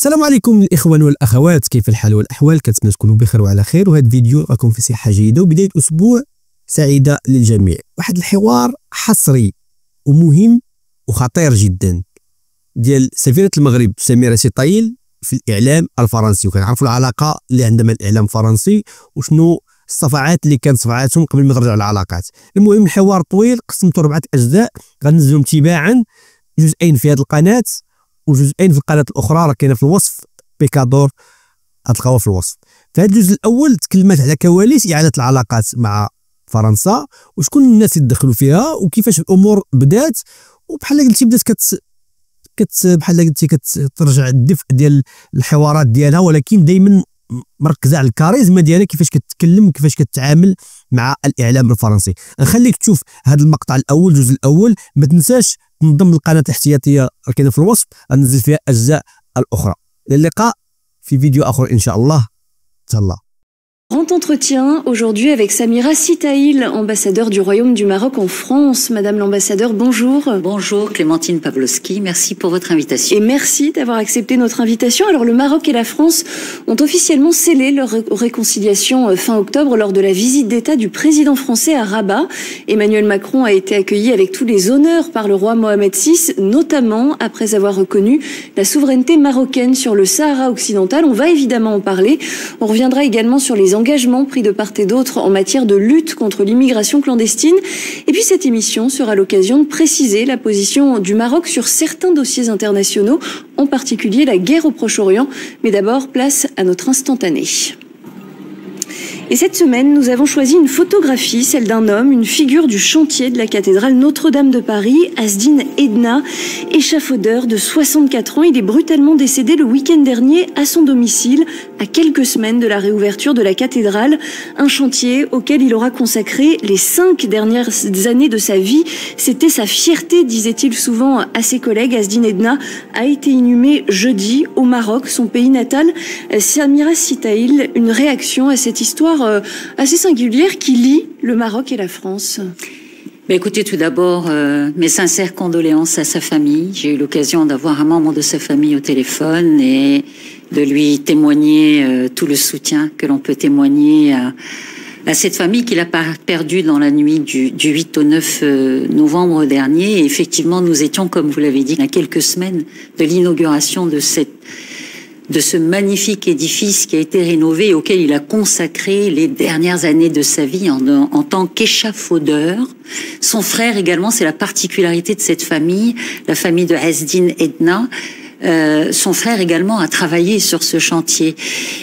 السلام عليكم الإخوان والأخوات، كيف الحال والأحوال؟ كنتمنى تكونوا بخير وعلى خير، وهذا الفيديو راكم في صحة جيدة وبداية أسبوع سعيدة للجميع. واحد الحوار حصري ومهم وخطير جدا ديال سفيرة المغرب سميرة سيطايل في الإعلام الفرنسي، وكنعرفوا العلاقة اللي عندها مع الإعلام الفرنسي وشنو الصفعات اللي كانت صفعاتهم قبل ما يرجعوا العلاقات. المهم الحوار طويل، قسمته 4 أجزاء غنزلهم تباعا، جزئين في هذه القناة وجزئين في القناه الاخرى راه كاينه في الوصف، بيكادور غتلقاوها في الوصف. في هذا الجزء الاول تكلمت على كواليس اعاده العلاقات مع فرنسا وشكون الناس اللي دخلوا فيها وكيفاش الامور بدات، وبحال قلتي بدات بحال قلتي كترجع الدفء ديال الحوارات ديالها، ولكن دائما مركزه على الكاريزما ديالها، كيفاش كتكلم وكيفاش كتعامل مع الاعلام الفرنسي. نخليك تشوف هذا المقطع الاول، الجزء الاول. ما تنساش تنضم للقناه الاحتياطيه كاينه في الوصف، غنزل فيها الاجزاء الاخرى. للقاء في فيديو اخر ان شاء الله. تهلا. Grand entretien aujourd'hui avec Samira Sitaïl, ambassadeur du Royaume du Maroc en France. Madame l'ambassadeur, bonjour. Bonjour Clémentine Pavlovski, merci pour votre invitation. Et merci d'avoir accepté notre invitation. Alors le Maroc et la France ont officiellement scellé leur réconciliation fin octobre lors de la visite d'État du président français à Rabat. Emmanuel Macron a été accueilli avec tous les honneurs par le roi Mohamed VI, notamment après avoir reconnu la souveraineté marocaine sur le Sahara occidental. On va évidemment en parler. On reviendra également sur les engagements pris de part et d'autre en matière de lutte contre l'immigration clandestine. Et puis cette émission sera l'occasion de préciser la position du Maroc sur certains dossiers internationaux, en particulier la guerre au Proche-Orient. Mais d'abord, place à notre instantané. Et cette semaine, nous avons choisi une photographie, celle d'un homme, une figure du chantier de la cathédrale Notre-Dame de Paris, Asdine Edna, échafaudeur de 64 ans. Il est brutalement décédé le week-end dernier à son domicile, à quelques semaines de la réouverture de la cathédrale. Un chantier auquel il aura consacré les 5 dernières années de sa vie. C'était sa fierté, disait-il souvent à ses collègues. Asdine Edna a été inhumé jeudi au Maroc, son pays natal. Samira Sitaïl, une réaction à cette histoire assez singulière qui lie le Maroc et la France. Écoutez, tout d'abord, mes sincères condoléances à sa famille. J'ai eu l'occasion d'avoir un membre de sa famille au téléphone et de lui témoigner tout le soutien que l'on peut témoigner à cette famille qu'il a perdue dans la nuit du 8 au 9 novembre dernier. Et effectivement, nous étions, comme vous l'avez dit, à quelques semaines de l'inauguration de ce magnifique édifice qui a été rénové et auquel il a consacré les dernières années de sa vie en tant qu'échafaudeur. Son frère également, c'est la particularité de cette famille, la famille de Asdine Edna. Son frère également a travaillé sur ce chantier.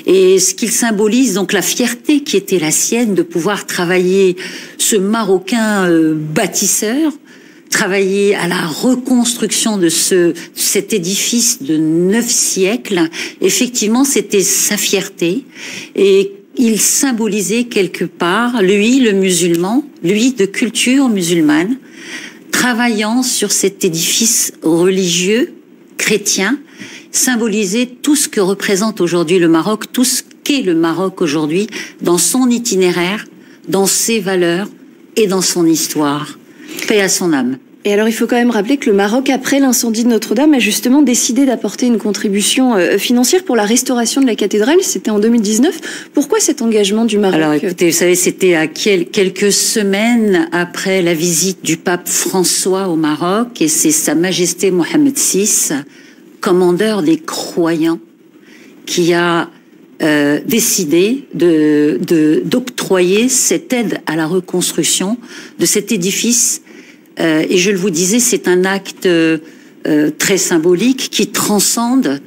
Et ce qu'il symbolise, donc la fierté qui était la sienne de pouvoir travailler ce Marocain bâtisseur, travailler à la reconstruction de cet édifice de 9 siècles. Effectivement, c'était sa fierté et il symbolisait quelque part, lui, le musulman, lui de culture musulmane, travaillant sur cet édifice religieux, chrétien, symbolisait tout ce que représente aujourd'hui le Maroc, tout ce qu'est le Maroc aujourd'hui, dans son itinéraire, dans ses valeurs et dans son histoire. Paix à son âme. Et alors, il faut quand même rappeler que le Maroc, après l'incendie de Notre-Dame, a justement décidé d'apporter une contribution financière pour la restauration de la cathédrale. C'était en 2019. Pourquoi cet engagement du Maroc? Alors, écoutez, vous savez, c'était à quelques semaines après la visite du pape François au Maroc, et c'est Sa Majesté Mohamed VI, commandeur des croyants, qui a décidé d'octroyer cette aide à la reconstruction de cet édifice. Et je le vous disais, c'est un acte très symbolique qui transcende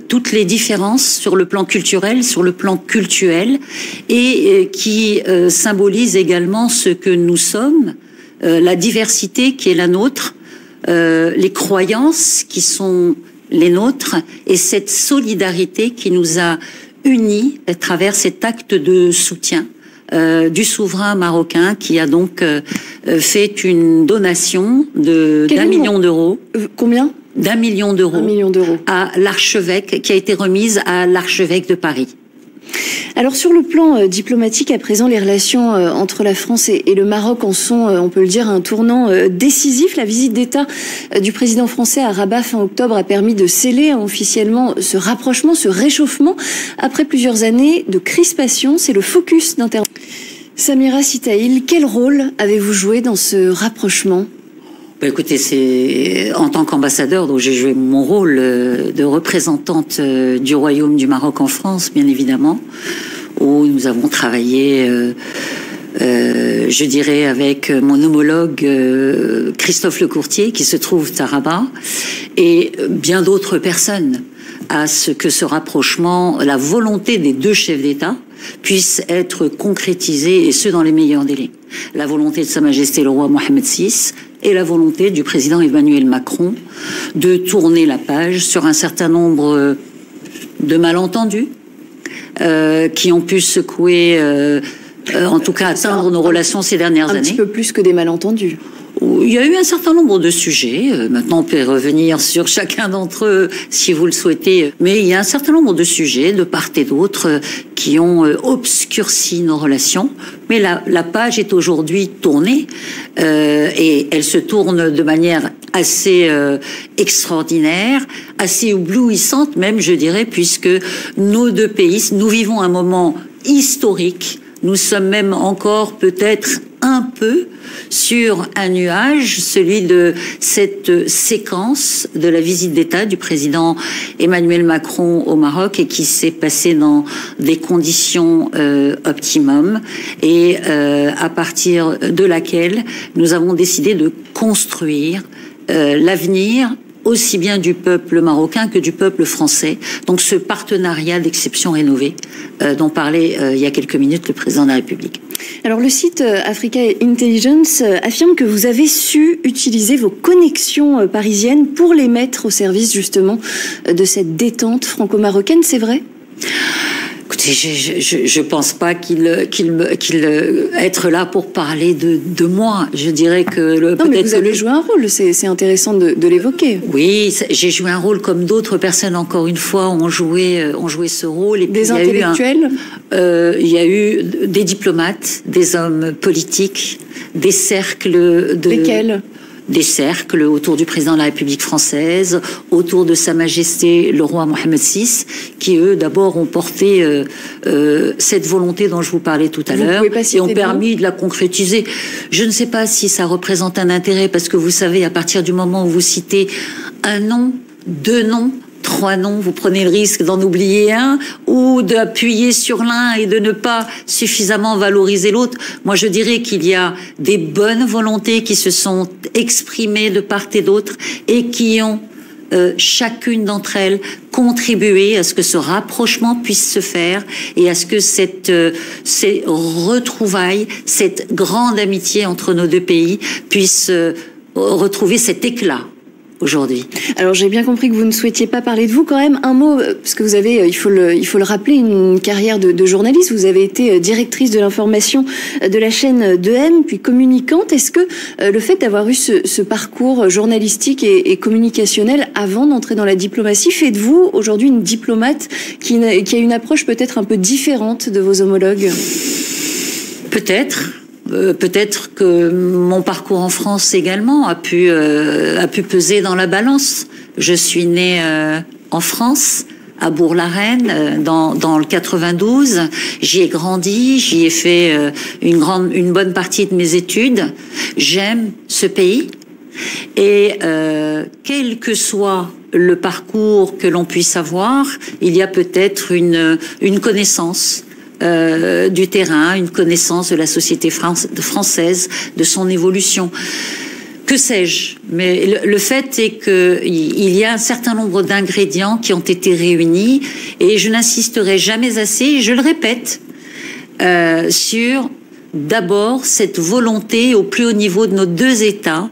toutes les différences sur le plan culturel, sur le plan cultuel, et qui symbolise également ce que nous sommes, la diversité qui est la nôtre, les croyances qui sont les nôtres, et cette solidarité qui nous a unis à travers cet acte de soutien du souverain marocain qui a donc fait une donation d'1 million d'euros. Combien? d'1 million d'euros. 1 million d'euros. À l'archevêque, qui a été remise à l'archevêque de Paris. Alors sur le plan diplomatique, à présent, les relations entre la France et le Maroc en sont, on peut le dire, un tournant décisif. La visite d'État du président français à Rabat fin octobre a permis de sceller officiellement ce rapprochement, ce réchauffement. Après plusieurs années de crispation, c'est le focus d'intervention. Samira Sitaïl, quel rôle avez-vous joué dans ce rapprochement ? Écoutez, c'est en tant qu'ambassadeur, donc j'ai joué mon rôle de représentante du Royaume du Maroc en France, bien évidemment, où nous avons travaillé, je dirais, avec mon homologue Christophe Lecourtier, qui se trouve à Rabat, et bien d'autres personnes, à ce que ce rapprochement, la volonté des deux chefs d'État puisse être concrétisée, et ce dans les meilleurs délais. La volonté de Sa Majesté le roi Mohamed VI et la volonté du président Emmanuel Macron de tourner la page sur un certain nombre de malentendus qui ont pu secouer, en tout cas atteindre nos relations ces dernières années. Un petit peu plus que des malentendus. Il y a eu un certain nombre de sujets. Maintenant, on peut revenir sur chacun d'entre eux si vous le souhaitez. Mais il y a un certain nombre de sujets, de part et d'autre, qui ont obscurci nos relations. Mais la page est aujourd'hui tournée et elle se tourne de manière assez extraordinaire, assez éblouissante même, je dirais, puisque nos deux pays, nous vivons un moment historique. Nous sommes même encore peut-être un peu sur un nuage, celui de cette séquence de la visite d'État du président Emmanuel Macron au Maroc et qui s'est passée dans des conditions optimum et à partir de laquelle nous avons décidé de construire l'avenir aussi bien du peuple marocain que du peuple français. Donc ce partenariat d'exception rénové dont parlait il y a quelques minutes le président de la République. Alors le site Africa Intelligence affirme que vous avez su utiliser vos connexions parisiennes pour les mettre au service justement de cette détente franco-marocaine, c'est vrai ? Écoutez, je pense pas qu'il être là pour parler de moi. Je dirais que non, mais vous avez joué un rôle. C'est intéressant de l'évoquer. Oui, j'ai joué un rôle comme d'autres personnes. Encore une fois, ont joué ce rôle. Et des intellectuels. Il y a eu des diplomates, des hommes politiques, des cercles de. Lesquels ? Des cercles autour du président de la République française, autour de Sa Majesté le roi Mohamed VI, qui eux d'abord ont porté cette volonté dont je vous parlais tout à l'heure et ont permis de la concrétiser. Je ne sais pas si ça représente un intérêt parce que vous savez, à partir du moment où vous citez un nom, deux noms, trois noms, vous prenez le risque d'en oublier un ou d'appuyer sur l'un et de ne pas suffisamment valoriser l'autre. Moi, je dirais qu'il y a des bonnes volontés qui se sont exprimées de part et d'autre et qui ont chacune d'entre elles contribué à ce que ce rapprochement puisse se faire et à ce que ces retrouvailles, cette grande amitié entre nos deux pays puisse retrouver cet éclat aujourd'hui. Alors j'ai bien compris que vous ne souhaitiez pas parler de vous. Quand même un mot, parce que vous avez, il faut le rappeler, une carrière de journaliste. Vous avez été directrice de l'information de la chaîne 2M, puis communicante. Est-ce que le fait d'avoir eu ce parcours journalistique et communicationnel avant d'entrer dans la diplomatie fait de vous aujourd'hui une diplomate qui a une approche peut-être un peu différente de vos homologues ? Peut-être. Peut-être que mon parcours en France également a pu peser dans la balance. Je suis née en France, à Bourg-la-Reine, dans le 92. J'y ai grandi, j'y ai fait une bonne partie de mes études. J'aime ce pays et quel que soit le parcours que l'on puisse avoir, il y a peut-être une connaissance du terrain, une connaissance de la société française, de son évolution. Que sais-je ? Mais le fait est qu'il y a un certain nombre d'ingrédients qui ont été réunis et je n'insisterai jamais assez, je le répète, sur d'abord cette volonté au plus haut niveau de nos deux États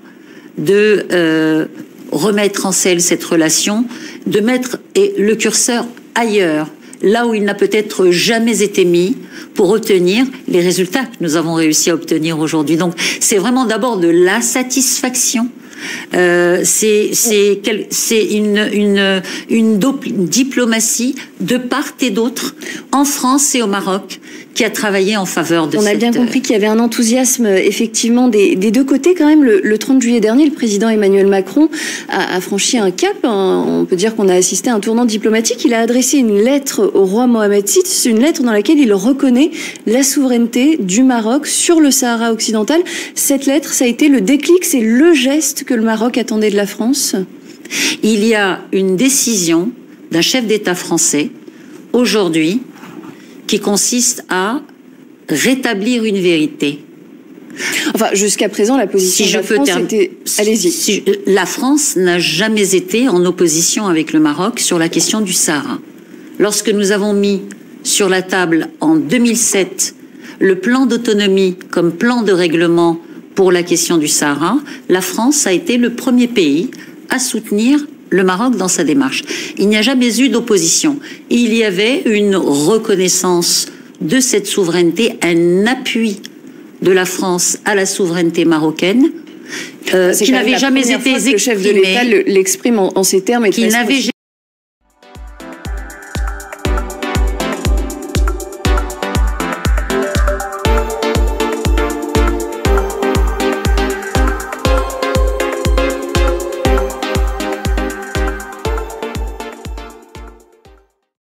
de remettre en selle cette relation, de mettre le curseur ailleurs, là où il n'a peut-être jamais été mis pour obtenir les résultats que nous avons réussi à obtenir aujourd'hui. Donc, c'est vraiment d'abord de la satisfaction C'est une diplomatie de part et d'autre, en France et au Maroc, qui a travaillé en faveur de On a bien compris qu'il y avait un enthousiasme, effectivement, des deux côtés quand même. Le 30 juillet dernier, le président Emmanuel Macron a franchi un cap. On peut dire qu'on a assisté à un tournant diplomatique. Il a adressé une lettre au roi Mohamed VI. C'est une lettre dans laquelle il reconnaît la souveraineté du Maroc sur le Sahara occidental. Cette lettre, ça a été le déclic, c'est le geste que le Maroc attendait de la France. Il y a une décision d'un chef d'État français, aujourd'hui, qui consiste à rétablir une vérité. Enfin, jusqu'à présent, la position de la France était... Allez-y. La France n'a jamais été en opposition avec le Maroc sur la question du Sahara. Lorsque nous avons mis sur la table en 2007 le plan d'autonomie comme plan de règlement pour la question du Sahara, la France a été le premier pays à soutenir le Maroc dans sa démarche. Il n'y a jamais eu d'opposition. Il y avait une reconnaissance de cette souveraineté, un appui de la France à la souveraineté marocaine, qui n'avait jamais été exprimé. Le chef de l'État l'exprime en ces termes. Qui n'avait